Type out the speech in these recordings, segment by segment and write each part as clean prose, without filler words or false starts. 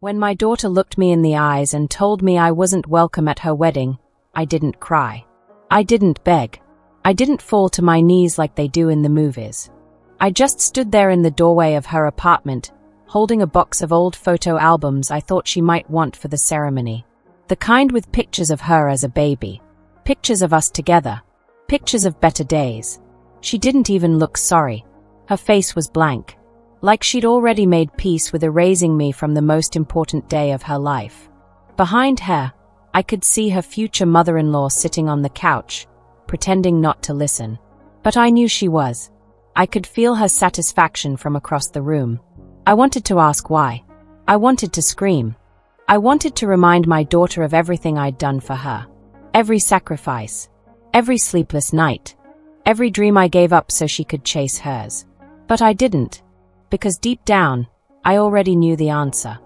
When my daughter looked me in the eyes and told me I wasn't welcome at her wedding, I didn't cry. I didn't beg. I didn't fall to my knees like they do in the movies. I just stood there in the doorway of her apartment, holding a box of old photo albums I thought she might want for the ceremony. The kind with pictures of her as a baby. Pictures of us together. Pictures of better days. She didn't even look sorry. Her face was blank. Like she'd already made peace with erasing me from the most important day of her life. Behind her, I could see her future mother-in-law sitting on the couch, pretending not to listen. But I knew she was. I could feel her satisfaction from across the room. I wanted to ask why. I wanted to scream. I wanted to remind my daughter of everything I'd done for her. Every sacrifice. Every sleepless night. Every dream I gave up so she could chase hers. But I didn't. Because deep down, I already knew the answer.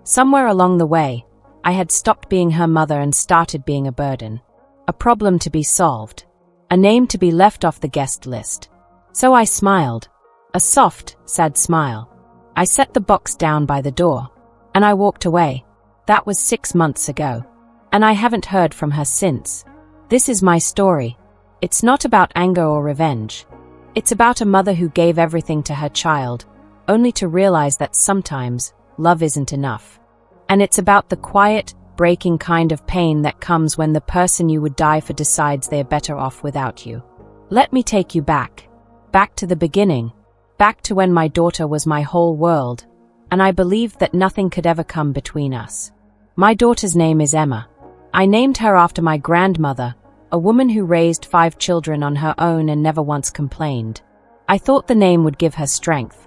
Somewhere along the way, I had stopped being her mother and started being a burden. A problem to be solved. A name to be left off the guest list. So I smiled. A soft, sad smile. I set the box down by the door. And I walked away. That was 6 months ago. And I haven't heard from her since. This is my story. It's not about anger or revenge. It's about a mother who gave everything to her child, only to realize that sometimes love isn't enough. And it's about the quiet, breaking kind of pain that comes when the person you would die for decides they're better off without you. Let me take you back. Back to the beginning. Back to when my daughter was my whole world, and I believed that nothing could ever come between us. My daughter's name is Emma. I named her after my grandmother, a woman who raised 5 children on her own and never once complained. I thought the name would give her strength.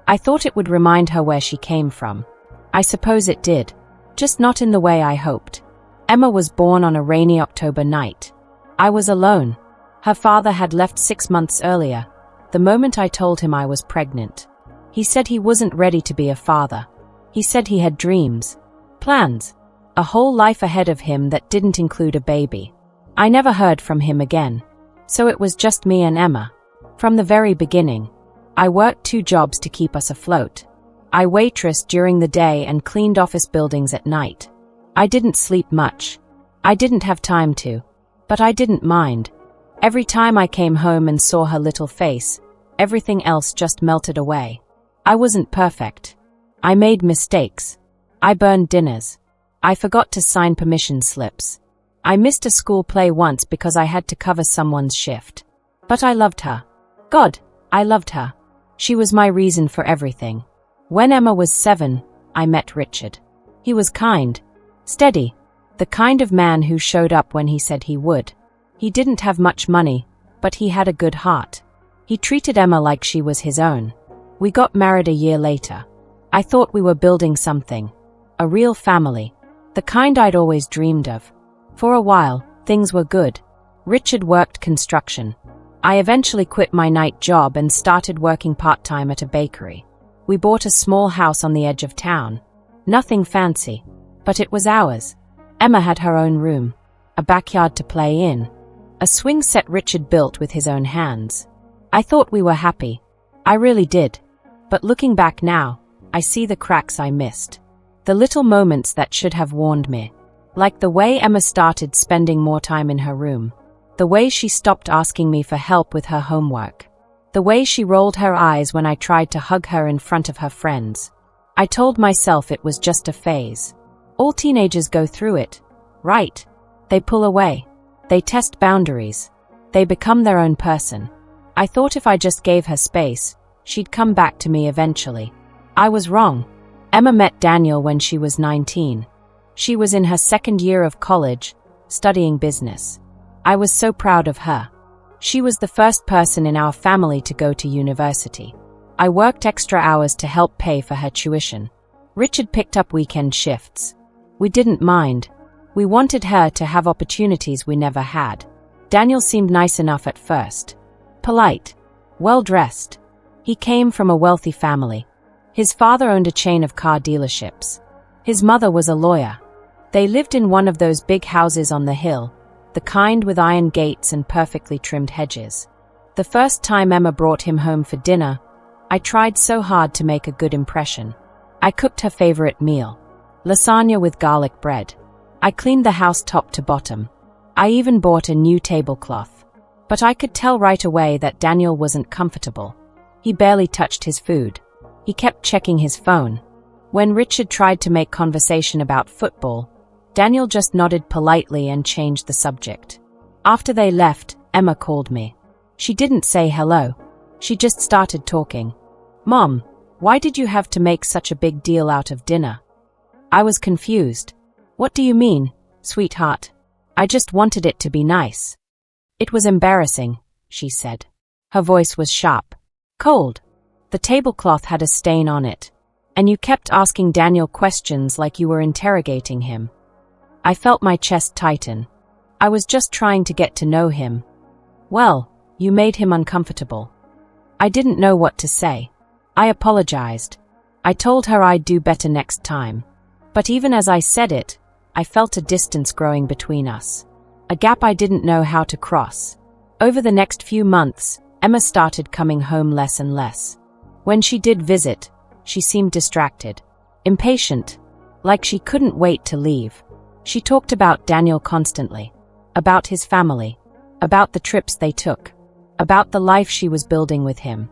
I thought it would remind her where she came from. I suppose it did, just not in the way I hoped. Emma was born on a rainy October night. I was alone. Her father had left 6 months earlier, the moment I told him I was pregnant. He said he wasn't ready to be a father. He said he had dreams, plans, a whole life ahead of him that didn't include a baby. I never heard from him again. So it was just me and Emma. From the very beginning. I worked 2 jobs to keep us afloat. I waitressed during the day and cleaned office buildings at night. I didn't sleep much. I didn't have time to. But I didn't mind. Every time I came home and saw her little face, everything else just melted away. I wasn't perfect. I made mistakes. I burned dinners. I forgot to sign permission slips. I missed a school play once because I had to cover someone's shift. But I loved her. God, I loved her. She was my reason for everything. When Emma was 7, I met Richard. He was kind, steady, the kind of man who showed up when he said he would. He didn't have much money, but he had a good heart. He treated Emma like she was his own. We got married a year later. I thought we were building something. A real family. The kind I'd always dreamed of. For a while, things were good. Richard worked construction. I eventually quit my night job and started working part-time at a bakery. We bought a small house on the edge of town. Nothing fancy, but it was ours. Emma had her own room, a backyard to play in, a swing set Richard built with his own hands. I thought we were happy. I really did. But looking back now, I see the cracks I missed. The little moments that should have warned me. Like the way Emma started spending more time in her room. The way she stopped asking me for help with her homework. The way she rolled her eyes when I tried to hug her in front of her friends. I told myself it was just a phase. All teenagers go through it, right? They pull away. They test boundaries. They become their own person. I thought if I just gave her space, she'd come back to me eventually. I was wrong. Emma met Daniel when she was 19. She was in her 2nd year of college, studying business. I was so proud of her. She was the first person in our family to go to university. I worked extra hours to help pay for her tuition. Richard picked up weekend shifts. We didn't mind. We wanted her to have opportunities we never had. Daniel seemed nice enough at first. Polite. Well-dressed. He came from a wealthy family. His father owned a chain of car dealerships. His mother was a lawyer. They lived in one of those big houses on the hill, the kind with iron gates and perfectly trimmed hedges. The first time Emma brought him home for dinner, I tried so hard to make a good impression. I cooked her favorite meal. lasagna with garlic bread. I cleaned the house top to bottom. I even bought a new tablecloth. But I could tell right away that Daniel wasn't comfortable. He barely touched his food. He kept checking his phone. When Richard tried to make conversation about football, Daniel just nodded politely and changed the subject. After they left, Emma called me. She didn't say hello. She just started talking. "Mom, why did you have to make such a big deal out of dinner?" I was confused. "What do you mean, sweetheart? I just wanted it to be nice." "It was embarrassing," she said. Her voice was sharp. "Cold. The tablecloth had a stain on it. And you kept asking Daniel questions like you were interrogating him." I felt my chest tighten. I was just trying to get to know him. "Well, you made him uncomfortable." I didn't know what to say. I apologized. I told her I'd do better next time. But even as I said it, I felt a distance growing between us. A gap I didn't know how to cross. Over the next few months, Emma started coming home less and less. When she did visit, she seemed distracted, impatient, like she couldn't wait to leave. She talked about Daniel constantly, about his family, about the trips they took, about the life she was building with him.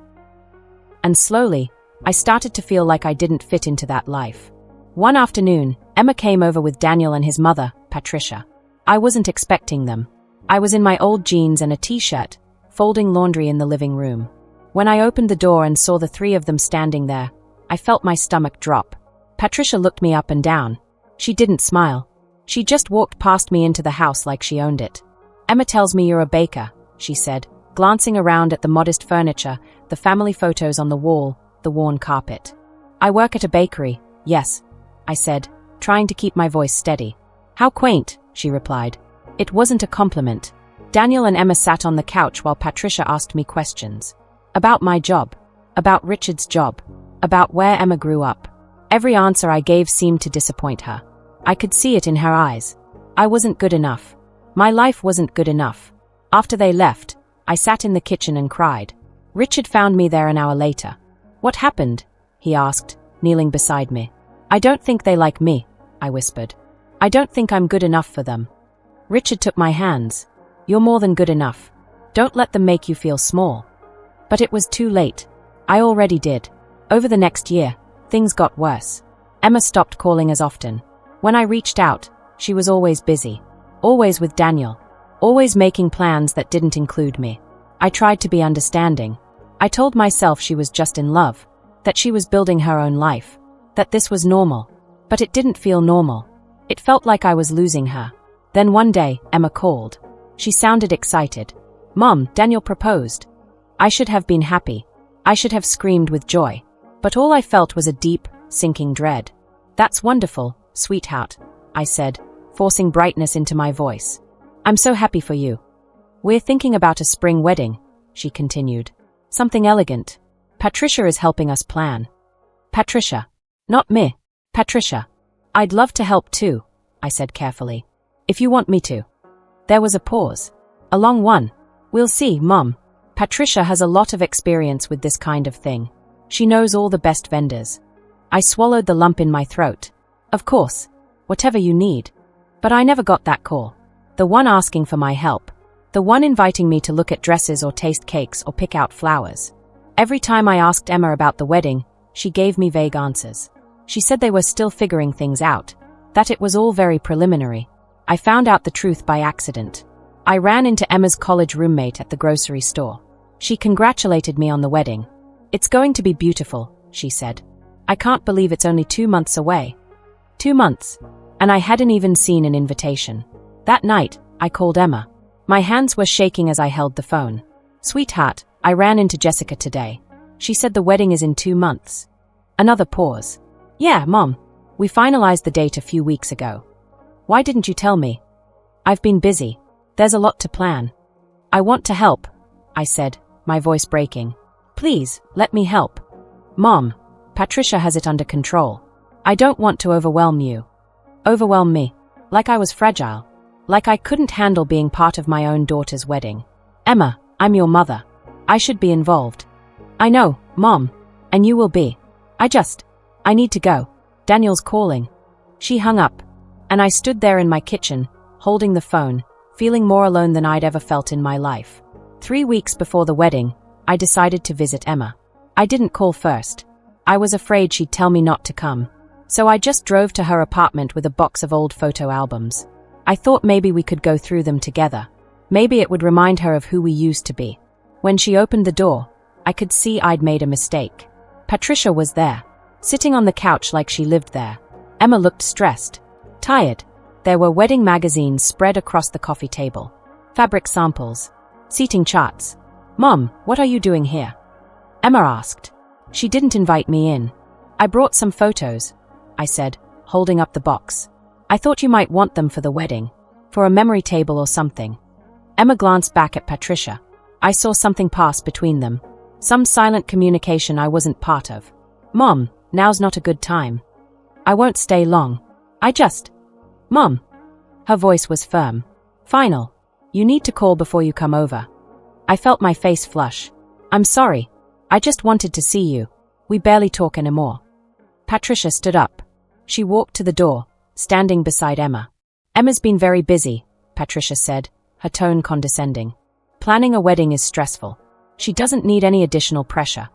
And slowly, I started to feel like I didn't fit into that life. One afternoon, Emma came over with Daniel and his mother, Patricia. I wasn't expecting them. I was in my old jeans and a t-shirt, folding laundry in the living room. When I opened the door and saw the three of them standing there, I felt my stomach drop. Patricia looked me up and down. She didn't smile. She just walked past me into the house like she owned it. "Emma tells me you're a baker," she said, glancing around at the modest furniture, the family photos on the wall, the worn carpet. "I work at a bakery, yes," I said, trying to keep my voice steady. "How quaint," she replied. It wasn't a compliment. Daniel and Emma sat on the couch while Patricia asked me questions. About my job. About Richard's job. About where Emma grew up. Every answer I gave seemed to disappoint her. I could see it in her eyes. I wasn't good enough. My life wasn't good enough. After they left, I sat in the kitchen and cried. Richard found me there an hour later. "What happened?" he asked, kneeling beside me. "I don't think they like me," I whispered. "I don't think I'm good enough for them." Richard took my hands. "You're more than good enough. Don't let them make you feel small." But it was too late. I already did. Over the next year, things got worse. Emma stopped calling as often. When I reached out, she was always busy. Always with Daniel. Always making plans that didn't include me. I tried to be understanding. I told myself she was just in love. That she was building her own life. That this was normal. But it didn't feel normal. It felt like I was losing her. Then one day, Emma called. She sounded excited. "Mom, Daniel proposed." I should have been happy. I should have screamed with joy. But all I felt was a deep, sinking dread. "That's wonderful, sweetheart," I said, forcing brightness into my voice. "I'm so happy for you." "We're thinking about a spring wedding," she continued. "Something elegant. Patricia is helping us plan." "Patricia. Not me. Patricia." "I'd love to help too," I said carefully. "If you want me to." There was a pause. A long one. "We'll see, Mom. Patricia has a lot of experience with this kind of thing. She knows all the best vendors." I swallowed the lump in my throat. "Of course. Whatever you need." But I never got that call. The one asking for my help. The one inviting me to look at dresses or taste cakes or pick out flowers. Every time I asked Emma about the wedding, she gave me vague answers. She said they were still figuring things out. That it was all very preliminary. I found out the truth by accident. I ran into Emma's college roommate at the grocery store. She congratulated me on the wedding. "It's going to be beautiful," she said. "I can't believe it's only 2 months away." 2 months. And I hadn't even seen an invitation. That night, I called Emma. My hands were shaking as I held the phone. "Sweetheart, I ran into Jessica today. She said the wedding is in 2 months. Another pause. "Yeah, Mom. We finalized the date a few weeks ago." "Why didn't you tell me?" "I've been busy. There's a lot to plan." "I want to help," I said, my voice breaking. "Please, let me help." "Mom, Patricia has it under control. I don't want to overwhelm you." Overwhelm me. Like I was fragile. Like I couldn't handle being part of my own daughter's wedding. "Emma, I'm your mother. I should be involved." "I know, Mom. And you will be. I need to go. Daniel's calling." She hung up, and I stood there in my kitchen, holding the phone, feeling more alone than I'd ever felt in my life. 3 weeks before the wedding, I decided to visit Emma. I didn't call first. I was afraid she'd tell me not to come. So I just drove to her apartment with a box of old photo albums. I thought maybe we could go through them together. Maybe it would remind her of who we used to be. When she opened the door, I could see I'd made a mistake. Patricia was there, sitting on the couch like she lived there. Emma looked stressed, tired. There were wedding magazines spread across the coffee table, fabric samples, seating charts. "Mom, what are you doing here?" Emma asked. "She didn't invite me in." "I brought some photos," I said, holding up the box. "I thought you might want them for the wedding, for a memory table or something." Emma glanced back at Patricia. I saw something pass between them, some silent communication I wasn't part of. "Mom, now's not a good time. I won't stay long. Mom." Her voice was firm. "Final. You need to call before you come over." I felt my face flush. "I'm sorry. I just wanted to see you. We barely talk anymore." Patricia stood up. She walked to the door, standing beside Emma. "Emma's been very busy," Patricia said, her tone condescending. "Planning a wedding is stressful. She doesn't need any additional pressure."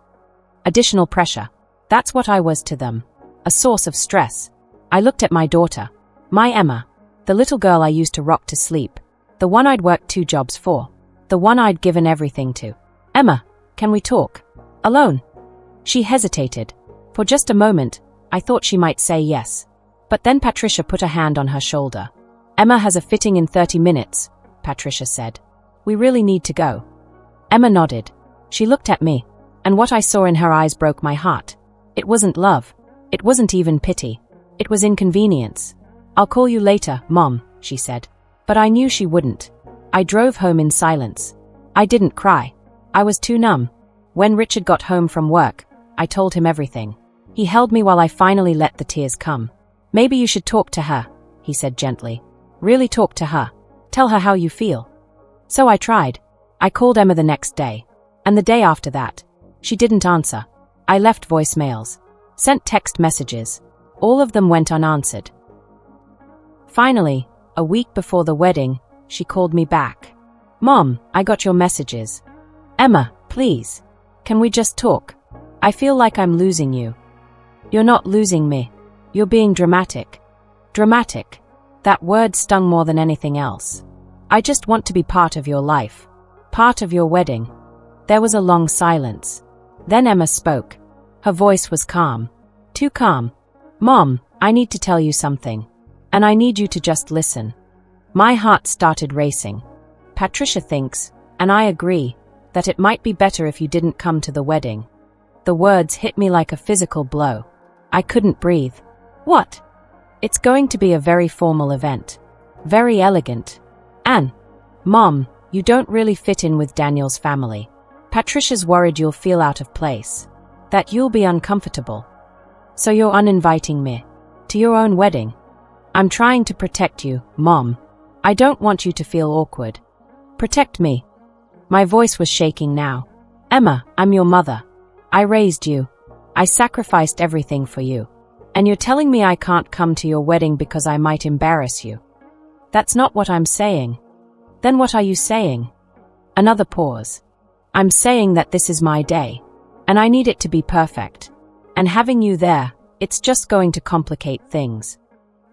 Additional pressure. That's what I was to them. A source of stress. I looked at my daughter. My Emma. The little girl I used to rock to sleep. The one I'd worked 2 jobs for. The one I'd given everything to. "Emma, can we talk? Alone?" She hesitated. For just a moment, I thought she might say yes. But then Patricia put a hand on her shoulder. "Emma has a fitting in 30 minutes, Patricia said. "We really need to go." Emma nodded. She looked at me, and what I saw in her eyes broke my heart. It wasn't love. It wasn't even pity. It was inconvenience. "I'll call you later, Mom," she said. But I knew she wouldn't. I drove home in silence. I didn't cry. I was too numb. When Richard got home from work, I told him everything. He held me while I finally let the tears come. "Maybe you should talk to her," he said gently. "Really talk to her. Tell her how you feel." So I tried. I called Emma the next day. And the day after that. She didn't answer. I left voicemails. Sent text messages. All of them went unanswered. Finally, a week before the wedding, she called me back. "Mom, I got your messages." "Emma, please. Can we just talk? I feel like I'm losing you." "You're not losing me. You're being dramatic." Dramatic. That word stung more than anything else. "I just want to be part of your life. Part of your wedding." There was a long silence. Then Emma spoke. Her voice was calm. Too calm. "Mom, I need to tell you something. And I need you to just listen." My heart started racing. Patricia thinks, and I agree, that it might be better if you didn't come to the wedding. The words hit me like a physical blow. I couldn't breathe. "What?" "It's going to be a very formal event. Very elegant. And, Mom, you don't really fit in with Daniel's family. Patricia's worried you'll feel out of place. That you'll be uncomfortable. So you're uninviting me. To your own wedding. I'm trying to protect you, Mom. I don't want you to feel awkward. Protect me." My voice was shaking now. "Emma, I'm your mother. I raised you. I sacrificed everything for you. And you're telling me I can't come to your wedding because I might embarrass you. That's not what I'm saying." "Then what are you saying?" Another pause. "I'm saying that this is my day. And I need it to be perfect. And having you there, it's just going to complicate things."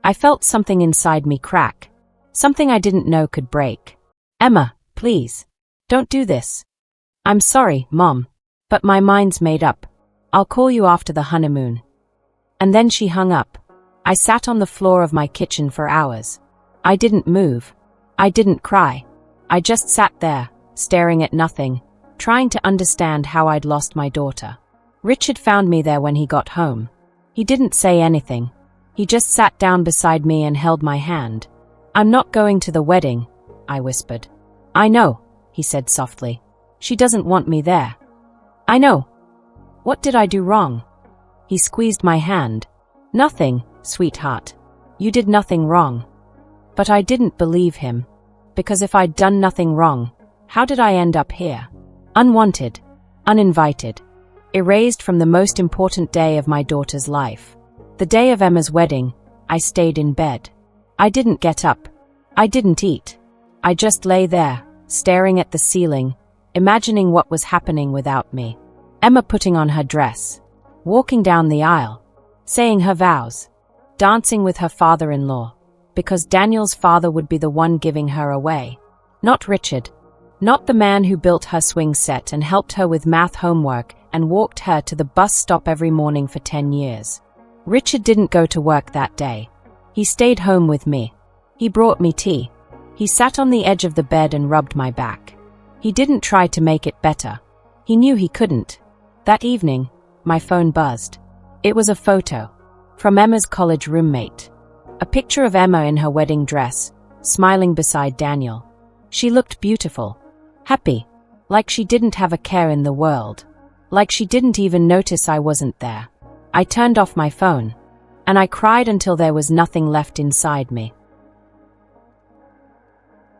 I felt something inside me crack. Something I didn't know could break. "Emma, please. Don't do this." "I'm sorry, Mom. But my mind's made up. I'll call you after the honeymoon." And then she hung up. I sat on the floor of my kitchen for hours. I didn't move. I didn't cry. I just sat there, staring at nothing, trying to understand how I'd lost my daughter. Richard found me there when he got home. He didn't say anything. He just sat down beside me and held my hand. "I'm not going to the wedding," I whispered. "I know," he said softly. "She doesn't want me there." "I know." "What did I do wrong?" He squeezed my hand. "Nothing, sweetheart. You did nothing wrong." But I didn't believe him. Because if I'd done nothing wrong, how did I end up here? Unwanted. Uninvited. Erased from the most important day of my daughter's life. The day of Emma's wedding. I stayed in bed. I didn't get up. I didn't eat. I just lay there, staring at the ceiling, imagining what was happening without me. Emma putting on her dress, walking down the aisle, saying her vows, dancing with her father-in-law, because Daniel's father would be the one giving her away. Not Richard. Not the man who built her swing set and helped her with math homework and walked her to the bus stop every morning for 10 years. Richard didn't go to work that day. He stayed home with me. He brought me tea. He sat on the edge of the bed and rubbed my back. He didn't try to make it better. He knew he couldn't. That evening, my phone buzzed. It was a photo from Emma's college roommate. A picture of Emma in her wedding dress, smiling beside Daniel. She looked beautiful, happy, like she didn't have a care in the world, like she didn't even notice I wasn't there. I turned off my phone, and I cried until there was nothing left inside me.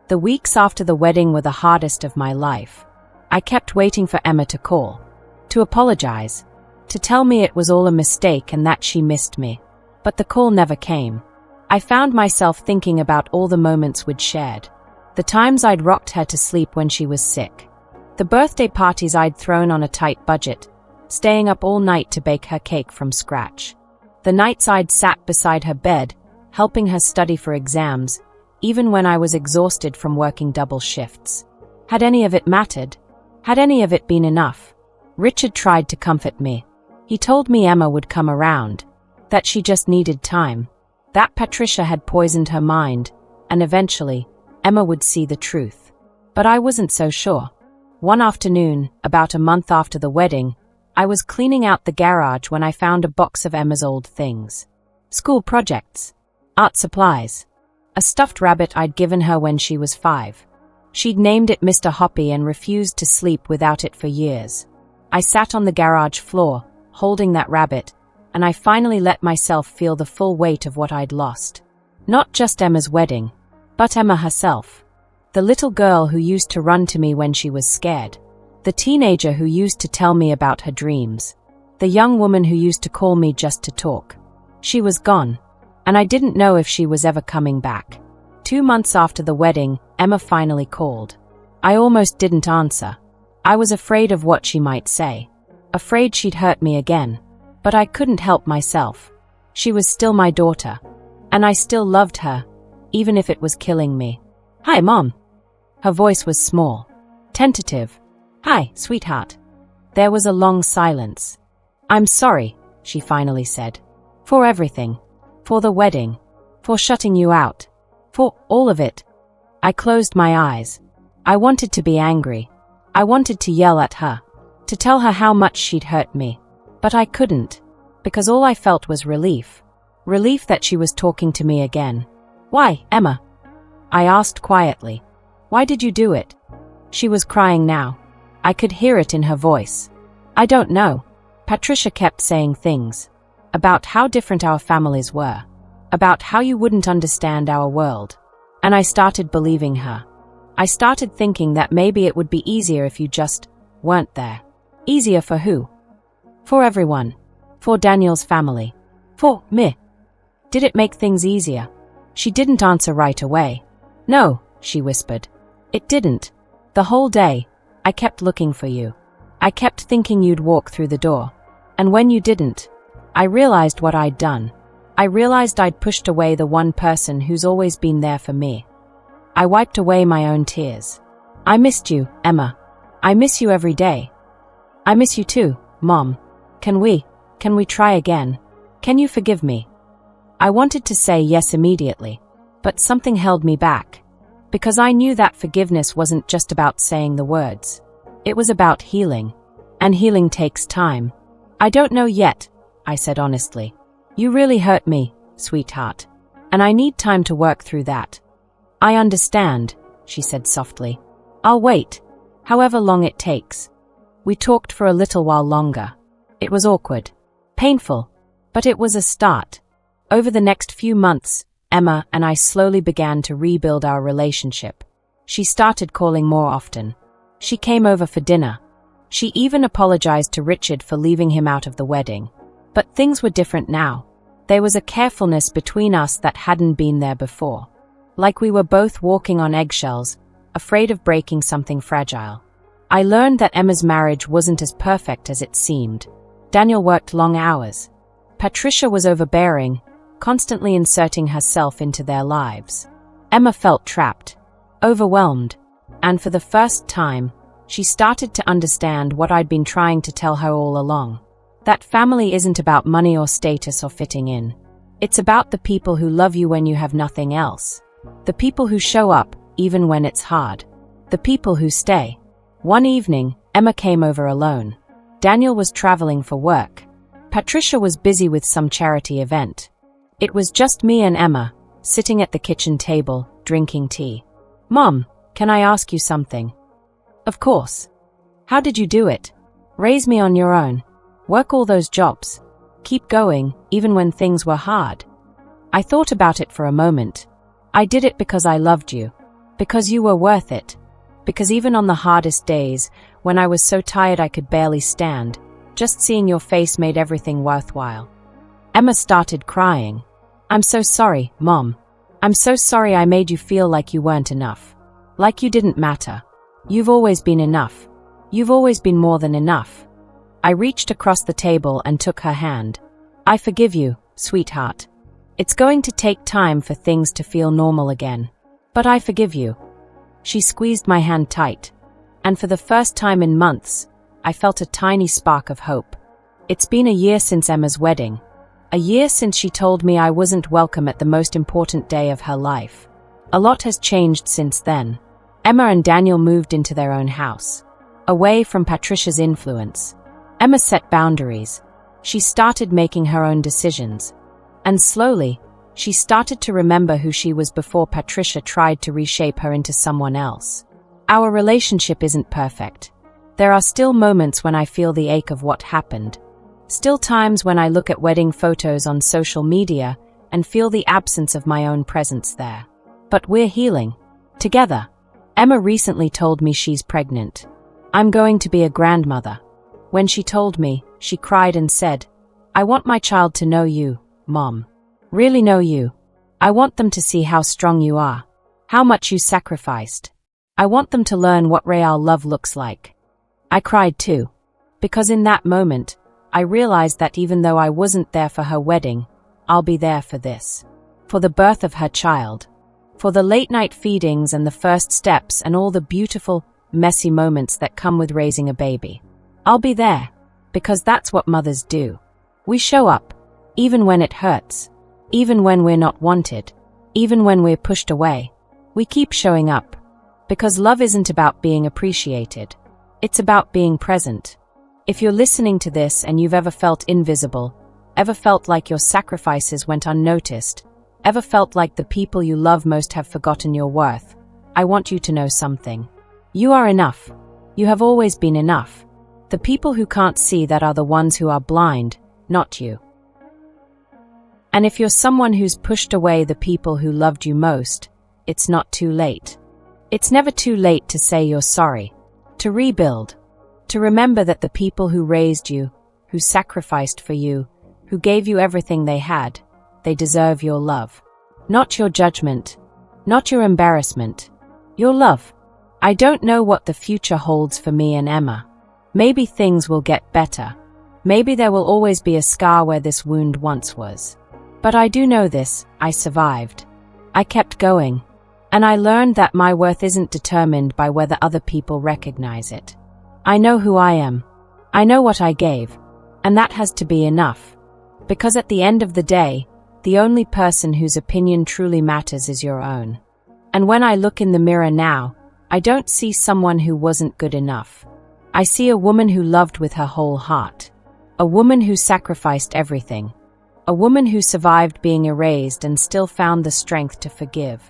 The weeks after the wedding were the hardest of my life. I kept waiting for Emma to call, to apologize, to tell me it was all a mistake and that she missed me. But the call never came. I found myself thinking about all the moments we'd shared. The times I'd rocked her to sleep when she was sick. The birthday parties I'd thrown on a tight budget, staying up all night to bake her cake from scratch. The nights I'd sat beside her bed, helping her study for exams, even when I was exhausted from working double shifts. Had any of it mattered? Had any of it been enough? Richard tried to comfort me. He told me Emma would come around, that she just needed time, that Patricia had poisoned her mind, and eventually, Emma would see the truth. But I wasn't so sure. One afternoon, about a month after the wedding, I was cleaning out the garage when I found a box of Emma's old things. School projects, art supplies, a stuffed rabbit I'd given her when she was 5. She'd named it Mr. Hoppy and refused to sleep without it for years. I sat on the garage floor, holding that rabbit, and I finally let myself feel the full weight of what I'd lost. Not just Emma's wedding, but Emma herself. The little girl who used to run to me when she was scared. The teenager who used to tell me about her dreams. The young woman who used to call me just to talk. She was gone, and I didn't know if she was ever coming back. 2 months after the wedding, Emma finally called. I almost didn't answer. I was afraid of what she might say. Afraid she'd hurt me again. But I couldn't help myself. She was still my daughter. And I still loved her, even if it was killing me. "Hi, Mom." Her voice was small, tentative. "Hi, sweetheart." There was a long silence. "I'm sorry," she finally said. "For everything. For the wedding. For shutting you out. For all of it." I closed my eyes. I wanted to be angry. I wanted to yell at her. To tell her how much she'd hurt me. But I couldn't. Because all I felt was relief. Relief that she was talking to me again. "Why, Emma?" I asked quietly. "Why did you do it?" She was crying now. I could hear it in her voice. "I don't know." Patricia kept saying things. About how different our families were. About how you wouldn't understand our world. And I started believing her. I started thinking that maybe it would be easier if you just weren't there. Easier for who? For everyone. For Daniel's family. For me. Did it make things easier? She didn't answer right away. "No," she whispered. "It didn't. The whole day, I kept looking for you. I kept thinking you'd walk through the door. And when you didn't, I realized what I'd done. I realized I'd pushed away the one person who's always been there for me. I wiped away my own tears. I missed you, Emma. I miss you every day. I miss you too, Mom. Can we try again? Can you forgive me?" I wanted to say yes immediately, but something held me back. Because I knew that forgiveness wasn't just about saying the words. It was about healing. And healing takes time. "I don't know yet," I said honestly. "You really hurt me, sweetheart. And I need time to work through that." "I understand," she said softly. "I'll wait, however long it takes." We talked for a little while longer. It was awkward, painful, but it was a start. Over the next few months, Emma and I slowly began to rebuild our relationship. She started calling more often. She came over for dinner. She even apologized to Richard for leaving him out of the wedding. But things were different now. There was a carefulness between us that hadn't been there before. Like we were both walking on eggshells, afraid of breaking something fragile. I learned that Emma's marriage wasn't as perfect as it seemed. Daniel worked long hours. Patricia was overbearing, constantly inserting herself into their lives. Emma felt trapped, overwhelmed, and for the first time, she started to understand what I'd been trying to tell her all along. That family isn't about money or status or fitting in. It's about the people who love you when you have nothing else. The people who show up, even when it's hard. The people who stay. One evening, Emma came over alone. Daniel was traveling for work. Patricia was busy with some charity event. It was just me and Emma, sitting at the kitchen table, drinking tea. "Mom, can I ask you something?" "Of course." "How did you do it? Raise me on your own. Work all those jobs. Keep going, even when things were hard." I thought about it for a moment. "I did it because I loved you. Because you were worth it. Because even on the hardest days, when I was so tired I could barely stand, just seeing your face made everything worthwhile." Emma started crying. "I'm so sorry, Mom. I'm so sorry I made you feel like you weren't enough. Like you didn't matter. You've always been enough. You've always been more than enough." I reached across the table and took her hand. "I forgive you, sweetheart. It's going to take time for things to feel normal again. But I forgive you." She squeezed my hand tight. And for the first time in months, I felt a tiny spark of hope. It's been a year since Emma's wedding. A year since she told me I wasn't welcome at the most important day of her life. A lot has changed since then. Emma and Daniel moved into their own house, away from Patricia's influence. Emma set boundaries. She started making her own decisions. And slowly, she started to remember who she was before Patricia tried to reshape her into someone else. Our relationship isn't perfect. There are still moments when I feel the ache of what happened. Still times when I look at wedding photos on social media and feel the absence of my own presence there. But we're healing. Together. Emma recently told me she's pregnant. I'm going to be a grandmother. When she told me, she cried and said, "I want my child to know you, Mom. Really know you. I want them to see how strong you are. How much you sacrificed. I want them to learn what real love looks like." I cried too. Because in that moment, I realized that even though I wasn't there for her wedding, I'll be there for this. For the birth of her child. For the late-night feedings and the first steps and all the beautiful, messy moments that come with raising a baby. I'll be there. Because that's what mothers do. We show up. Even when it hurts. Even when we're not wanted. Even when we're pushed away. We keep showing up. Because love isn't about being appreciated. It's about being present. If you're listening to this and you've ever felt invisible, ever felt like your sacrifices went unnoticed, ever felt like the people you love most have forgotten your worth, I want you to know something. You are enough. You have always been enough. The people who can't see that are the ones who are blind, not you. And if you're someone who's pushed away the people who loved you most, it's not too late. It's never too late to say you're sorry, to rebuild, to remember that the people who raised you, who sacrificed for you, who gave you everything they had, they deserve your love. Not your judgment, not your embarrassment, your love. I don't know what the future holds for me and Emma. Maybe things will get better. Maybe there will always be a scar where this wound once was. But I do know this, I survived. I kept going. And I learned that my worth isn't determined by whether other people recognize it. I know who I am. I know what I gave. And that has to be enough. Because at the end of the day, the only person whose opinion truly matters is your own. And when I look in the mirror now, I don't see someone who wasn't good enough. I see a woman who loved with her whole heart. A woman who sacrificed everything. A woman who survived being erased and still found the strength to forgive.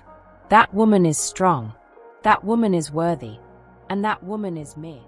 That woman is strong. That woman is worthy. And that woman is me.